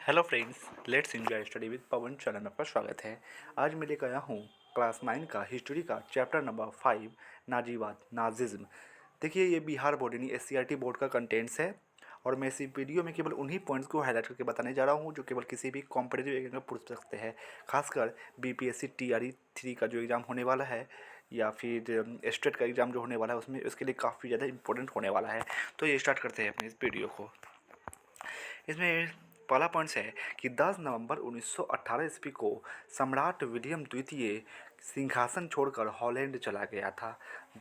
Hello friends, let's enjoy study with Pawan channel में आपका स्वागत है। आज मैं लेकर आया हूँ क्लास 9 का हिस्ट्री का चैप्टर नंबर 5 नाजीवाद नाजिज्म। देखिए, ये बिहार बोर्ड यानी SCRT बोर्ड का कंटेंट्स है और मैं इस वीडियो में केवल उन्हीं पॉइंट्स को हाईलाइट करके बताने जा रहा हूँ जो केवल किसी भी कॉम्पिटेटिव एग्जाम में पूछ सकते हैं। खासकर BPSC TRE 3 का जो एग्ज़ाम होने वाला है या फिर स्टेट का एग्ज़ाम जो होने वाला है उसमें उसके लिए काफ़ी ज़्यादा इंपॉर्टेंट होने वाला है। तो ये स्टार्ट करते हैं अपनी इस वीडियो को। इसमें पहला पॉइंट्स है कि 10 नवंबर 1918 ईस्वी को सम्राट विलियम द्वितीय सिंहासन छोड़कर हॉलैंड चला गया था।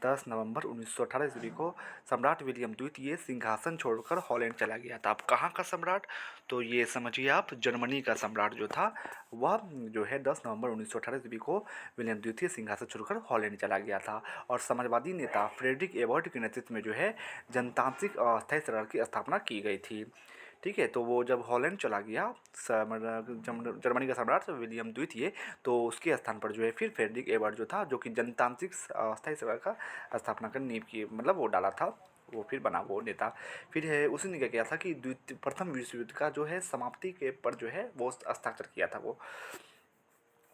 10 नवंबर 1918 ईस्वी को सम्राट विलियम द्वितीय सिंहासन छोड़कर हॉलैंड चला गया था। अब कहाँ का सम्राट? तो ये समझिए आप, जर्मनी का सम्राट जो था वह जो है 10 नवंबर 1918 ईस्वी को विलियम द्वितीय सिंहासन छोड़कर हॉलैंड चला गया था। और समाजवादी नेता फ्रेडरिक एबर्ट के नेतृत्व में जो है जनतांत्रिक अस्थायी सरकार की स्थापना की गई थी। ठीक है, तो वो जब हॉलैंड चला गया जर्मनी का सम्राट विलियम द्वितीय, तो उसके स्थान पर जो है फिर फ्रेडरिक एबर्ट जो था, जो कि जनतांत्रिक अस्थायी सरकार का स्थापना कर नींव की मतलब वो डाला था, वो फिर बना वो नेता। फिर है उसी ने क्या किया था कि प्रथम विश्व युद्ध का जो है समाप्ति के पर जो है वो हस्ताक्षर किया था वो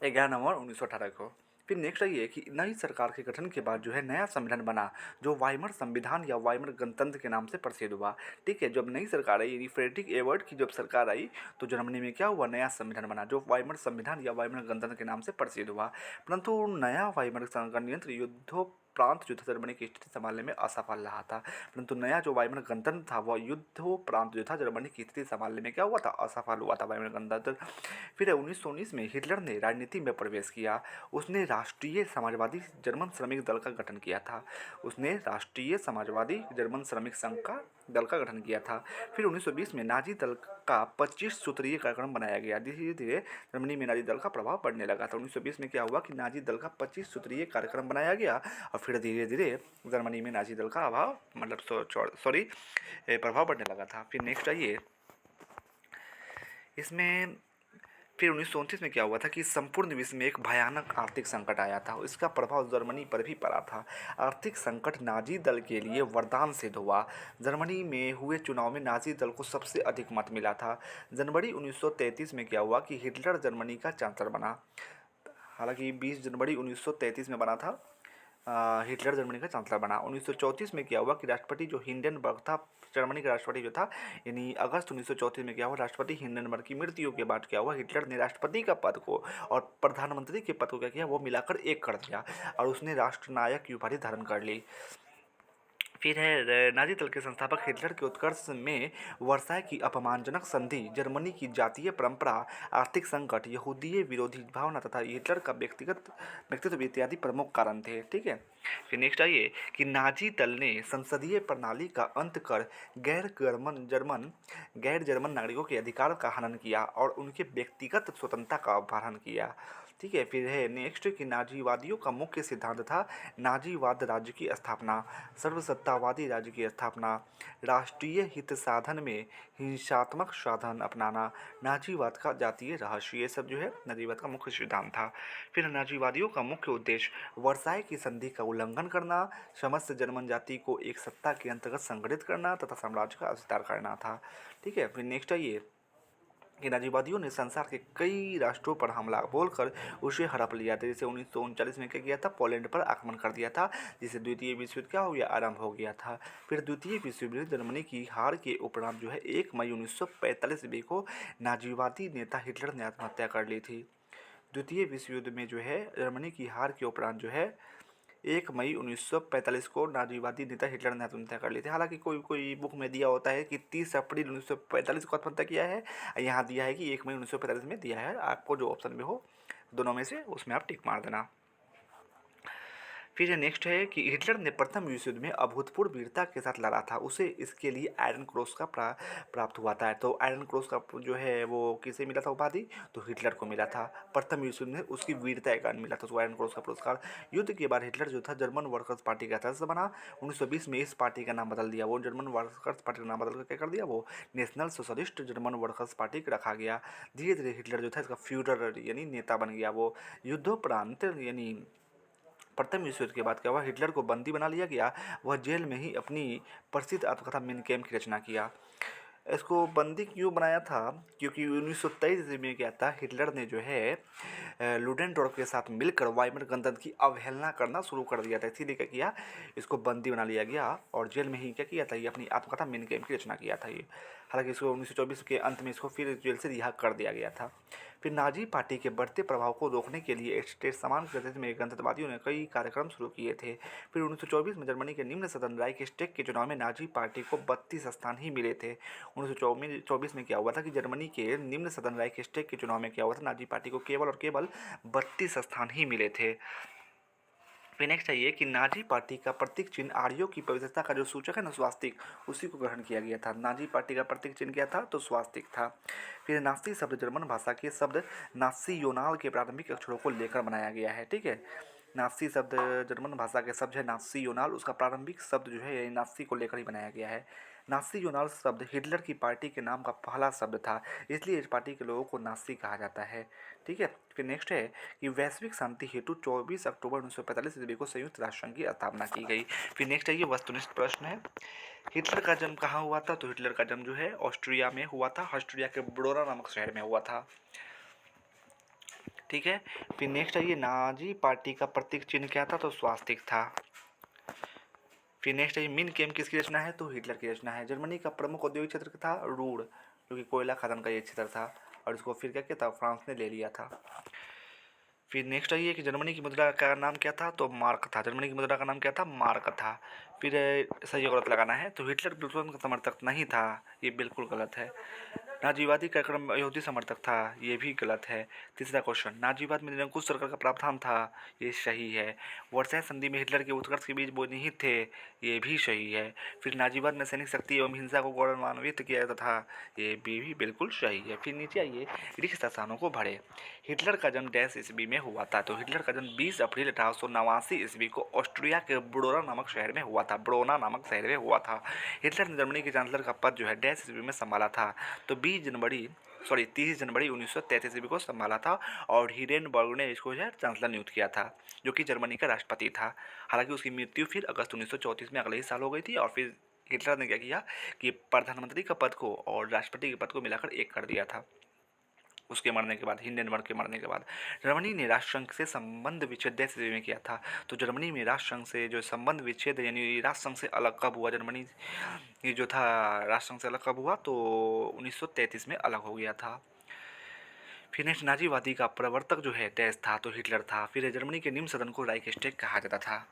11 नवंबर 1918 को। फिर नेक्स्ट ये कि नई सरकार के गठन के बाद जो है नया संविधान बना, जो वाइमर संविधान या वाइमर गणतंत्र के नाम से प्रसिद्ध हुआ। ठीक है, जब नई सरकार आई यानी फ्रेडरिक एबर्ट की जब सरकार आई तो जर्मनी में क्या हुआ, नया संविधान बना जो वाइमर संविधान या वाइमर गणतंत्र के नाम से प्रसिद्ध हुआ। परंतु नया वाइमर गणतंत्र युद्धोपरांत जो था जर्मनी की स्थिति संभालने में असफल रहा था। परंतु नया जो वाइमर गणतंत्र था वह युद्धोपरांत जो था जर्मनी की स्थिति संभालने में क्या हुआ था, असफल हुआ था वाइमर गणतंत्र। फिर 1919 में हिटलर ने राजनीति में प्रवेश किया। उसने राष्ट्रीय समाजवादी जर्मन श्रमिक दल का गठन किया था। उसने राष्ट्रीय समाजवादी जर्मन श्रमिक संघ का दल का गठन किया था। फिर 1920 में नाजी दल का 25 सूत्रीय कार्यक्रम बनाया गया। धीरे धीरे जर्मनी में नाजी दल का प्रभाव बढ़ने लगा था। 1920 में क्या हुआ कि नाजी दल का 25 सूत्रीय कार्यक्रम बनाया गया और फिर धीरे धीरे जर्मनी में नाजी दल का अभाव मतलब प्रभाव बढ़ने लगा था। फिर नेक्स्ट आइए, इसमें फिर 1929 में क्या हुआ था कि संपूर्ण विश्व में एक भयानक आर्थिक संकट आया था। इसका प्रभाव जर्मनी पर भी पड़ा था। आर्थिक संकट नाजी दल के लिए वरदान सिद्ध हुआ। जर्मनी में हुए चुनाव में नाजी दल को सबसे अधिक मत मिला था। जनवरी 1933 में क्या हुआ कि हिटलर जर्मनी का चांसलर बना। हालांकि 20 जनवरी 1933 में बना था, हिटलर जर्मनी का चांसलर बना। 1934 में क्या हुआ कि राष्ट्रपति जो हिंडनबर्ग था, जर्मनी का राष्ट्रपति जो था, यानी अगस्त 1934 में क्या हुआ, राष्ट्रपति हिंडनबर्ग की मृत्यु के बाद क्या हुआ, हिटलर ने राष्ट्रपति का पद को और प्रधानमंत्री के पद को क्या किया, वो मिलाकर एक कर दिया और उसने राष्ट्रनायक की उपाधि धारण कर ली। फिर है नाजी दल के संस्थापक हिटलर के उत्कर्ष में वर्साय की अपमानजनक संधि, जर्मनी की जातीय परंपरा, आर्थिक संकट, यहूदीय विरोधी भावना तथा हिटलर का व्यक्तित्व इत्यादि प्रमुख कारण थे। ठीक है, फिर नेक्स्ट आइए कि नाजी दल ने संसदीय प्रणाली का अंत कर गैर जर्मन नागरिकों के अधिकार का हनन किया और उनके व्यक्तिगत स्वतंत्रता का अपहरण किया। ठीक है, फिर है नेक्स्ट कि नाजीवादियों का मुख्य सिद्धांत था नाजीवाद राज्य की स्थापना, सर्वसत्तावादी राज्य की स्थापना, राष्ट्रीय हित साधन में हिंसात्मक साधन अपनाना, नाजीवाद का जातीय रहस्य, ये सब जो है नाजीवाद का मुख्य सिद्धांत था। फिर नाजीवादियों का मुख्य उद्देश्य वर्साय की संधि का उल्लंघन करना, समस्त जर्मन जाति को एक सत्ता के अंतर्गत संगठित करना तथा साम्राज्य का विस्तार करना था। ठीक है, फिर नेक्स्ट आइए कि नाजीवादियों ने संसार के कई राष्ट्रों पर हमला बोलकर उसे हड़प लिया था। जैसे 1939 में क्या किया था, पोलैंड पर आक्रमण कर दिया था, जिससे द्वितीय विश्व युद्ध क्या हो गया, आरंभ हो गया था। फिर द्वितीय विश्व युद्ध में जर्मनी की हार के उपरांत जो है 1 मई 1945 ईस्वी को नाजीवादी नेता हिटलर ने आत्महत्या कर ली थी। द्वितीय विश्व युद्ध में जो है जर्मनी की हार के उपरांत जो है 1 मई 1945 को नाजीवादी नेता हिटलर ने आत्महत्या कर ली थी। हालांकि कोई कोई बुक में दिया होता है कि 30 अप्रैल 1945 को आत्महत्या किया है, यहाँ दिया है कि 1 मई 1945 में दिया है। आपको जो ऑप्शन में हो दोनों में से उसमें आप टिक मार देना। फिर नेक्स्ट है कि हिटलर ने प्रथम विश्व युद्ध में अभूतपूर्व वीरता के साथ लड़ा था। उसे इसके लिए आयरन क्रॉस का प्राप्त हुआ था। तो आयरन क्रॉस का जो है वो किसे मिला था उपाधि, तो हिटलर को मिला था। प्रथम विश्व युद्ध में उसकी वीरता के कारण मिला था उसको आयरन क्रॉस का पुरस्कार। युद्ध के बाद हिटलर जो था जर्मन वर्कर्स पार्टी का सदस्य बना। 1920 में इस पार्टी का नाम बदल दिया, वो जर्मन वर्कर्स पार्टी का नाम बदल कर क्या कर दिया, वो national socialist German workers party रखा गया। धीरे धीरे हिटलर जो था इसका फ्यूडर यानी नेता बन गया। वो युद्धोपरांत यानी प्रथम विश्व युद्ध के बाद क्या हुआ, हिटलर को बंदी बना लिया गया। वह जेल में ही अपनी प्रसिद्ध आत्मकथा मेन कैम्प की रचना किया। इसको बंदी क्यों बनाया था? क्योंकि 1923 ईस्वी में क्या था, हिटलर ने जो है लुडेनडोर्फ के साथ मिलकर वाइमर गणतंत्र की अवहेलना करना शुरू कर दिया था। इसीलिए क्या किया, इसको बंदी बना लिया गया और जेल में ही क्या किया था, ये अपनी आत्मकथा मेन गेम की रचना किया था ये। हालांकि इसको 1924 के अंत में इसको फिर जेल से रिहा कर दिया गया था। फिर नाजी पार्टी के बढ़ते प्रभाव को रोकने के लिए स्टेट समान प्रदेश में गणतंत्रवादियों ने कई कार्यक्रम शुरू किए थे। फिर 1924 में जर्मनी के निम्न सदन राइक्सटैग के चुनाव में नाजी पार्टी को 32 स्थान ही मिले थे। 1924 में क्या हुआ था कि जर्मनी के निम्न सदन राइक्सटैग के चुनाव में क्या हुआ था, नाजी पार्टी को केवल और केवल 32 स्थान ही मिले थे। फिर नेक्स्ट है ये कि नाजी पार्टी का प्रतीक चिन्ह आर्यों की पवित्रता का जो सूचक है ना, स्वास्तिक, उसी को ग्रहण किया गया था। नाजी पार्टी का प्रतीक चिन्ह क्या था, तो स्वास्तिक था। फिर नासी शब्द जर्मन भाषा के शब्द नासी योनाल के प्रारंभिक अक्षरों को लेकर बनाया गया है। ठीक है, नासी शब्द जर्मन भाषा के शब्द है नासी योनाल, उसका प्रारंभिक शब्द जो है नासी को लेकर ही बनाया गया है। नासी योनाल शब्द हिटलर की पार्टी के नाम का पहला शब्द था, इसलिए इस पार्टी के लोगों को नासी कहा जाता है। ठीक है, फिर नेक्स्ट है कि वैश्विक शांति हेतु 24 अक्टूबर 1945 ईस्वी को संयुक्त राष्ट्र संघ की स्थापना की गई। फिर नेक्स्ट है ये वस्तुनिष्ठ प्रश्न है, हिटलर का जन्म कहाँ हुआ था? तो हिटलर का जन्म जो है ऑस्ट्रिया में हुआ था, ऑस्ट्रिया के ब्रोरा नामक शहर में हुआ था। ठीक है, फिर नेक्स्ट है ये नाजी पार्टी का प्रतीक चिन्ह क्या था? तो स्वास्तिक था। फिर नेक्स्ट है मिन केम किसकी रचना है? तो हिटलर की रचना है। जर्मनी का प्रमुख औद्योगिक क्षेत्र था रूड़, जो कि कोयला खदान का ये क्षेत्र था, और इसको फिर क्या किया था, फ्रांस ने ले लिया था। फिर नेक्स्ट आई है कि जर्मनी की मुद्रा का नाम क्या था? तो मार्क था। जर्मनी की मुद्रा का नाम क्या था? मार्क था। फिर सही गलत लगाना है, तो हिटलर बिल्कुल समर्थक नहीं था, ये बिल्कुल गलत है। नाजीवादी कार्यक्रम यहूदी समर्थक था, ये भी गलत है। तीसरा क्वेश्चन, नाजीवाद में निरंकुश सरकार का प्रावधान था, ये सही है। वर्साई संधि में हिटलर के उत्कर्ष के बीज निहित थे, ये भी सही है। फिर नाजीवाद में सैनिक शक्ति एवं हिंसा को गौरवान्वित किया जाता था, ये भी बिल्कुल सही है। फिर नीचे आइए, रिक्त स्थानों को भरे। हिटलर का जन्म डैश ईस्वी में हुआ था? तो हिटलर का जन्म 20 अप्रैल 1889 ईस्वी को ऑस्ट्रिया के ब्रोना नामक शहर में हुआ था, ब्रोना नामक शहर में हुआ था। हिटलर ने जर्मनी के चांसलर का पद जो है डैश ईस्वी में संभाला था? तो 30 जनवरी 1933 ईस्वी को संभाला था, और हिडेनबर्ग ने इसको जो है चांसलर नियुक्त किया था, जो कि जर्मनी का राष्ट्रपति था। हालांकि उसकी मृत्यु फिर अगस्त 1934 में अगले ही साल हो गई थी, और फिर हिटलर ने क्या किया कि प्रधानमंत्री का पद को और राष्ट्रपति के पद को मिलाकर एक कर दिया था। उसके मरने के बाद, हिंडेनबर्ग के मरने के बाद जर्मनी ने राष्ट्रसंघ से संबंध विच्छेद डैश ईस्वी में किया था? तो जर्मनी में राष्ट्रसंघ से जो संबंध विच्छेद यानी राष्ट्रसंघ से अलग कब हुआ? जर्मनी ये जो था राष्ट्रसंघ से अलग कब हुआ? तो 1933 में अलग हो गया था। फिर नेक्स्ट, नाजीवादी का प्रवर्तक जो है डैश था? तो हिटलर था। फिर जर्मनी के निम्न सदन को राइक्सटैग कहा जाता था।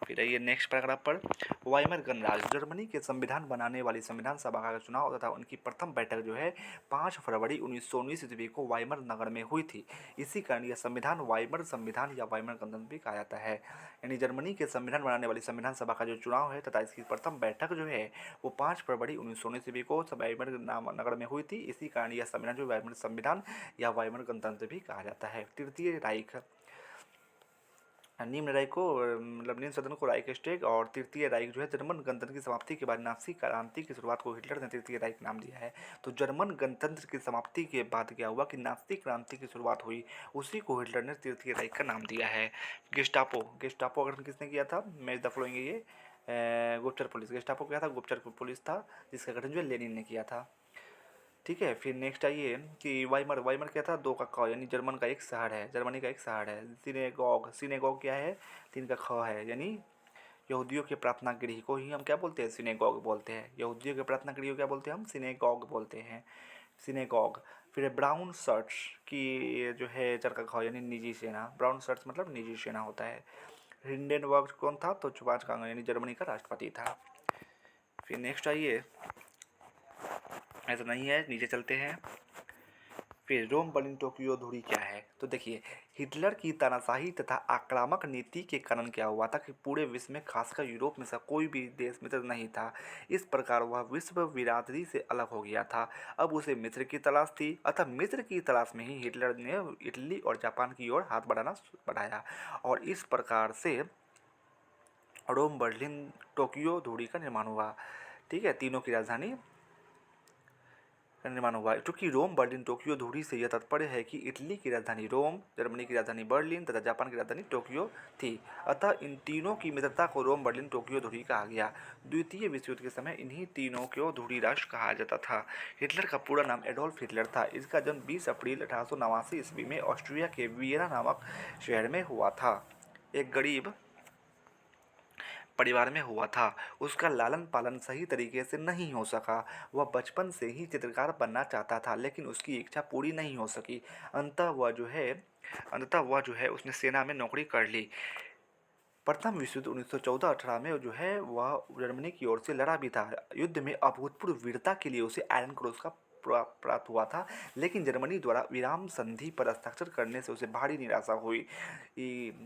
फिर आइए नेक्स्ट पैराग्राफ पर, वाइमर गणराज्य जर्मनी के संविधान बनाने वाली संविधान सभा का चुनाव तथा उनकी प्रथम बैठक जो है 5 फरवरी 1919 ईस्वी को वाइमर नगर में हुई थी। इसी कारण यह संविधान वाइमर संविधान या वाइमर गणतंत्र भी कहा जाता है। यानी जर्मनी के संविधान बनाने वाली संविधान सभा का जो चुनाव है तथा इसकी प्रथम बैठक जो है वो 5 फरवरी 1919 ईस्वी को वाइमर नगर में हुई थी। इसी कारण यह संविधान जो वाइमर संविधान या वाइमर गणतंत्र भी कहा जाता है। तृतीय राइख, निम्न राइख को मतलब निम्न सदन को राइक्सटैग, और तृतीय राइख जो है जर्मन गणतंत्र की समाप्ति के बाद नाजी क्रांति की शुरुआत को हिटलर ने तृतीय राइख नाम दिया है। तो जर्मन गणतंत्र की समाप्ति के बाद क्या हुआ कि नाजी क्रांति की शुरुआत हुई, उसी को हिटलर ने तृतीय राइख का नाम दिया है। गेस्टापो अगर किसने किया था? मैच द फॉलोइंग, ये गुप्तचर पुलिस। गेस्टापो क्या था? गुप्तचर पुलिस था, जिसका गठन जो है लेनिन ने किया था। ठीक है, फिर नेक्स्ट आइए कि वाइमर क्या था? 2 का क, यानी जर्मन का एक शहर है, जर्मनी का एक शहर है। सिनेगॉग क्या है? 3 का ख है, यानी यहूदियों के प्रार्थना गृह को ही हम क्या बोलते हैं? सिनेगॉग बोलते हैं। यहूदियों के प्रार्थना गृह को क्या बोलते हैं? हम सिनेगॉग बोलते हैं, सिनेगॉग। फिर ब्राउन शर्ट्स की जो है 4 का ख, यानी निजी सेना। ब्राउन शर्ट्स मतलब निजी सेना होता है। हिंडेनबर्ग कौन था? तो 5 का यानी जर्मनी का राष्ट्रपति था। फिर नेक्स्ट आइए, ऐसा नहीं है, नीचे चलते हैं। फिर रोम बर्लिन टोक्यो दूरी क्या है? तो देखिए, हिटलर की तानाशाही तथा आक्रामक नीति के कारण क्या हुआ था कि पूरे विश्व में, खासकर यूरोप में से कोई भी देश मित्र नहीं था। इस प्रकार वह विश्व बिरादरी से अलग हो गया था। अब उसे मित्र की तलाश थी, अतः मित्र की तलाश में ही हिटलर ने इटली और जापान की ओर हाथ बढ़ाया, और इस प्रकार से रोम बर्लिन टोक्यो दूरी का निर्माण हुआ। ठीक है, तीनों की राजधानी का निर्माण हुआ। क्योंकि रोम, बर्लिन, टोक्यो धुरी से यह तात्पर्य है कि इटली की राजधानी रोम, जर्मनी की राजधानी बर्लिन तथा जापान की राजधानी टोक्यो थी। अतः इन तीनों की मित्रता को रोम, बर्लिन, टोक्यो धुरी कहा गया। द्वितीय विश्व युद्ध के समय इन्हीं तीनों को धुरी राष्ट्र कहा जाता था। हिटलर का पूरा नाम एडोल्फ हिटलर था। इसका जन्म 20 अप्रैल 1889 ईस्वी में ऑस्ट्रिया के वियना नामक शहर में हुआ था। एक गरीब परिवार में हुआ था। उसका लालन पालन सही तरीके से नहीं हो सका। वह बचपन से ही चित्रकार बनना चाहता था, लेकिन उसकी इच्छा पूरी नहीं हो सकी। अंततः वह जो है उसने सेना में नौकरी कर ली। प्रथम विश्व युद्ध 1914-18 में जो है वह जर्मनी की ओर से लड़ा भी था। युद्ध में अभूतपूर्व वीरता के लिए उसे आयरन क्रॉस का प्राप्त हुआ था, लेकिन जर्मनी द्वारा विराम संधि पर हस्ताक्षर करने से उसे भारी निराशा हुई।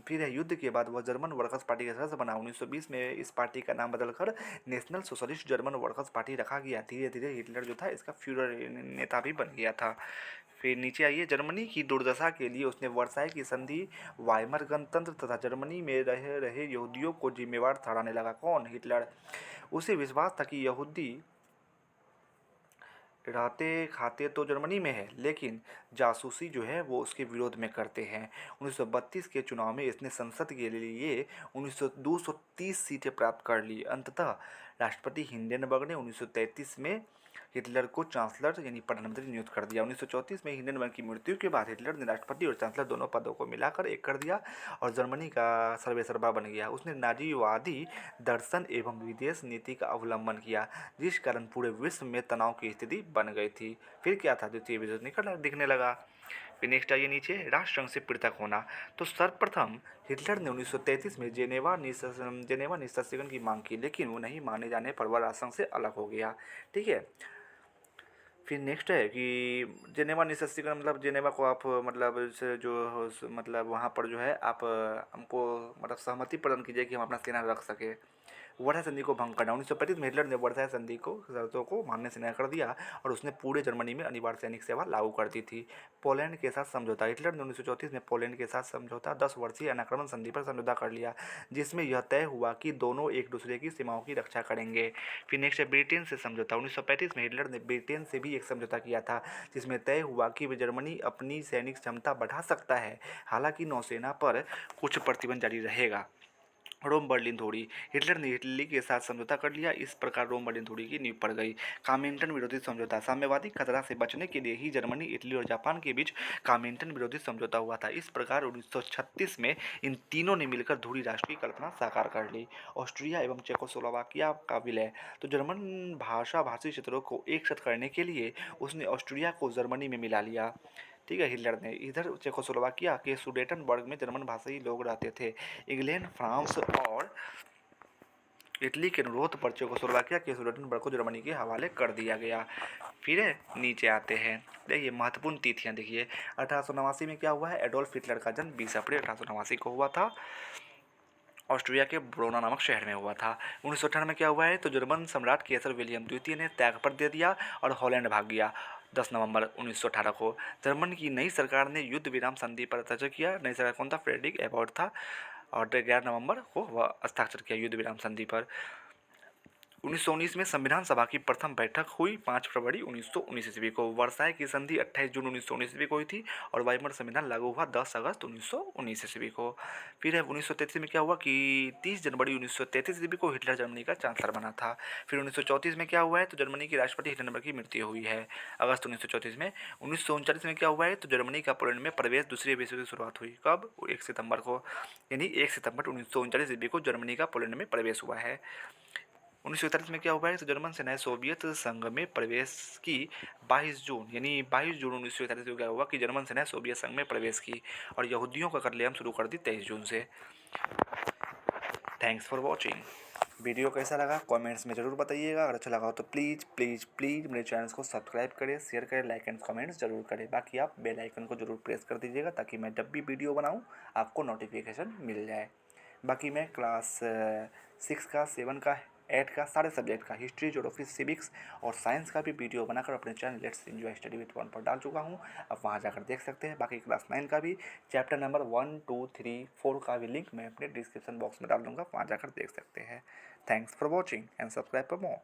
फिर युद्ध के बाद वह जर्मन वर्कर्स पार्टी का सदस्य बना। 1920 में इस पार्टी का नाम बदलकर national socialist German workers party रखा गया। धीरे धीरे हिटलर जो था इसका फ्यूरर नेता भी बन गया था। फिर नीचे आइए, जर्मनी की दुर्दशा के लिए उसने वर्साई की संधि, वाइमर गणतंत्र तथा जर्मनी में रह रहे यहूदियों को जिम्मेवार ठहराने लगा। कौन? हिटलर। उसे विश्वास था कि यहूदी रहते खाते तो जर्मनी में है, लेकिन जासूसी जो है वो उसके विरोध में करते हैं। 1932 के चुनाव में इसने संसद के लिए 230 सीटें प्राप्त कर ली। अंततः राष्ट्रपति हिंडेनबर्ग ने 1933 में हिटलर को चांसलर यानी प्रधानमंत्री नियुक्त कर दिया। 1934 में हिंडेनबर्ग की मृत्यु के बाद हिटलर ने राष्ट्रपति और चांसलर दोनों पदों को मिलाकर एक कर दिया और जर्मनी का सर्वेसर्वा बन गया। उसने नाजीवादी दर्शन एवं विदेश नीति का अवलंबन किया, जिस कारण पूरे विश्व में तनाव की स्थिति बन गई थी। फिर क्या था? द्वितीय विश्व युद्ध निकल दिखने लगा। फिर नेक्स्ट आइए नीचे, राष्ट्रसंघ से पृथक होना। तो सर्वप्रथम हिटलर ने 1933 में जेनेवा निष्कर्षण की मांग की, लेकिन वो नहीं माने जाने पर वह राष्ट्रसंघ से अलग हो गया। ठीक है। फिर नेक्स्ट है कि जेनेवा निष्कर्षण मतलब जेनेवा को आप मतलब मतलब वहाँ पर जो है आप हमको मतलब सहमति प्रदान कीजिए कि हम अपना सेना रख सके। वर्साई संधि को भंग करना। 1935 में हिटलर ने वर्साई संधि को शर्तों को मानने से इनकार कर दिया और उसने पूरे जर्मनी में अनिवार्य सैनिक सेवा लागू कर दी थी। पोलैंड के साथ समझौता। हिटलर ने 1934 में पोलैंड के साथ समझौता 10 वर्षीय अनाक्रमण संधि पर समझौता कर लिया, जिसमें यह तय हुआ कि दोनों एक दूसरे की सीमाओं की रक्षा करेंगे। फिर नेक्स्ट है ब्रिटेन से समझौता। 1935 में हिटलर ने ब्रिटेन से भी एक समझौता किया था, जिसमें तय हुआ कि जर्मनी अपनी सैनिक क्षमता बढ़ा सकता है, हालांकि नौसेना पर कुछ प्रतिबंध जारी रहेगा। रोम बर्लिन धोड़ी। हिटलर ने इटली के साथ समझौता कर लिया। इस प्रकार रोम बर्लिन धोड़ी की नींव पड़ गई। कामेंटन विरोधी समझौता। साम्यवादी खतरा से बचने के लिए ही जर्मनी, इटली और जापान के बीच कामेंटन विरोधी समझौता हुआ था। इस प्रकार 1936 में इन तीनों ने मिलकर धुरी राष्ट्र की कल्पना साकार कर ली। ऑस्ट्रिया एवं चेकोस्लोवाकिया का विलय। तो जर्मन भाषी क्षेत्रों को एक साथ करने के लिए उसने ऑस्ट्रिया को जर्मनी में मिला लिया। ठीक है। हिटलर ने इधर चेकोस्लोवाकिया के सुडेटनबर्ग में जर्मन भाषी लोग रहते थे। इंग्लैंड, फ्रांस और इटली के अनुरोध पर चेकोस्लोवाकिया के सुडेटनबर्ग को जर्मनी के हवाले कर दिया गया। फिर नीचे आते हैं, देखिए महत्वपूर्ण तिथियां। देखिए 1889 में क्या हुआ है? एडोल्फ हिटलर का जन्म 20 अप्रैल 1889 को हुआ था। ऑस्ट्रिया के ब्रोना नामक शहर में हुआ था। 1918 में क्या हुआ है? तो जर्मन सम्राट केसर विलियम द्वितीय ने त्यागपत्र दे दिया और हॉलैंड भाग गया। 10 नवंबर 1918 को जर्मन की नई सरकार ने युद्ध विराम संधि पर हस्ताक्षर किया। नई सरकार कौन था? फ्रेडरिक एबर्ट था और 11 नवंबर को वह हस्ताक्षर किया युद्ध विराम संधि पर। 1919 में संविधान सभा की प्रथम बैठक हुई 5 फरवरी 1919 ईस्वी को। वर्साई की संधि 28 जून 1919 ईस्वी को हुई थी और वाइमर संविधान लागू हुआ 10 अगस्त 1919 ईस्वी को। फिर है 1933 में क्या हुआ कि 30 जनवरी 1933 ईस्वी को हिटलर जर्मनी का चांसलर बना था। फिर 1934 में क्या हुआ है? तो जर्मनी के राष्ट्रपति हिटलर की मृत्यु हुई है अगस्त 1934 में। 1939 में क्या हुआ है? तो जर्मनी का पोलैंड में प्रवेश दूसरे विश्व युद्ध की शुरुआत हुई। कब? 1 सितंबर को, यानी 1 सितंबर 1939 ईस्वी को जर्मनी का पोलैंड में प्रवेश हुआ है। 1941 में क्या हुआ है? तो जर्मन सेनाएं सोवियत संघ में प्रवेश की 22 जून, यानी 22 जून 1941 को क्या हुआ कि जर्मन सेनाएं सोवियत संघ में प्रवेश की और यहूदियों का कत्लेआम शुरू कर दी 23 जून से। Thanks for watching. वीडियो कैसा लगा कमेंट्स में ज़रूर बताइएगा। अगर अच्छा लगा हो तो प्लीज़ प्लीज़ प्लीज़ मेरे चैनल को सब्सक्राइब करें, शेयर करें, लाइक एंड कमेंट्स जरूर करें। बाकी आप बेल आइकन को जरूर प्रेस कर दीजिएगा ताकि मैं जब भी वीडियो बनाऊँ आपको नोटिफिकेशन मिल जाए। बाकी मैं क्लास 6 का, 7 का, 8 का सारे सब्जेक्ट का हिस्ट्री, ज्योग्राफी, सिविक्स और साइंस का भी वीडियो बनाकर अपने channel let's enjoy study with one पर डाल चुका हूँ। आप वहाँ जाकर देख सकते हैं। बाकी क्लास 9 का भी चैप्टर नंबर 1, 2, 3, 4 का भी लिंक मैं अपने डिस्क्रिप्शन बॉक्स में डाल दूँगा, वहाँ जाकर देख सकते हैं। Thanks for watching and subscribe for more.